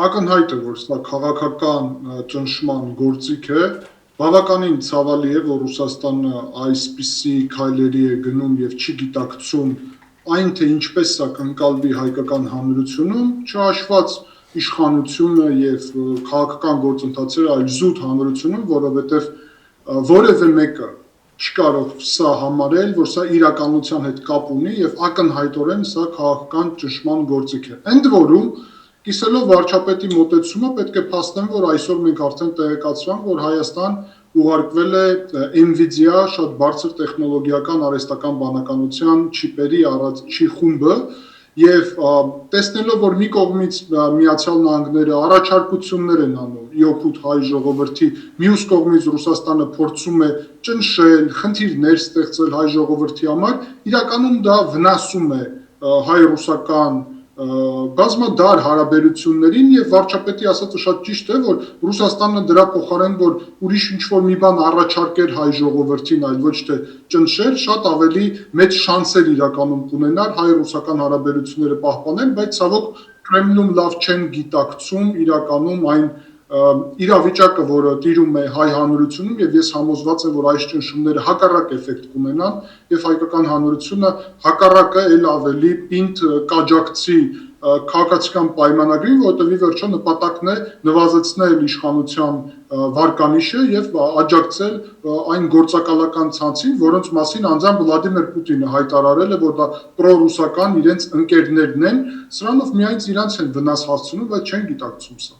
ակնհայտ է, որ սա քաղաքական ճնշման գործիք է, բավականին ցավալի է, որ Ռուսաստանը այսպիսի քայլերի է գնում եւ չի գիտակցում այն, թե ինչպես սա կընկալվի հայկական հանրությունում, չհաշված իշխանությունը եւ քաղաքական գործընթացները այլ զուտ հանրությունում, որովհետեւ որևէ մեկը չի կարող սա համարել, որ սա իրականության հետ կապ ունի եւ ակնհայտորեն սա քաղաքական ճնշման գործիք է։ Ընդ որում, կիսելով վարչապետի մոտեցումը պետք է փաստեմ, որ այսօր մենք արդեն տեղեկացանք, որ Հայաստան ուղարկվել է NVIDIA շատ բարձր տեխնոլոգիական արհեստական բանականության չիպերի առաջի խումբը եւ տեսնելով, որ մի կողմից Միացյալ Նահանգները առաջարկություններ են անում իօփուտ հայ ժողովրդի, մյուս կողմից Ռուսաստանը փորձում է ճնշել, խնդիրներ ստեղծել հայ ժողովրդի համար, իրականում դա վնասում է հայ-ռուսական բազմադար հարաբերություններին եւ վարչապետի ասածը շատ ճիշտ է, որ Ռուսաստանը դրա փոխարեն որ ուրիշ ինչ-որ մի բան առաջարկեր հայ ժողովրդին, այլ ոչ թե ճնշեր, շատ ավելի մեծ շանսեր իրականում կունենար հայ-ռուսական հարաբերությունները պահպանել, բայց ցավոք Կրեմլում լավ չեն գիտակցում իրականում այն իրավիճակը, որը տիրում է հայ հանրությունում եւ ես համոզված եմ, որ այս ճնշումները հակառակ էֆեկտ կունենան եւ հայկական հանրությունը հակառակը ել ավելի պինդ կաջակցի քաղաքացիական պայմանագրին, որովհետեւ ի վերջո նպատակն է նվազեցնել իշխանության վարկանիշը եւ աջակցել այն գործակալական ցանցին, որոնց մասին անձամբ Վլադիմիր Պուտինը հայտարարել է, որ դա պրոռուսական իրենց ընկերներն են, սրանով միայն իրանց են վնաս հասցնում, բայց չեն գիտակցում սա։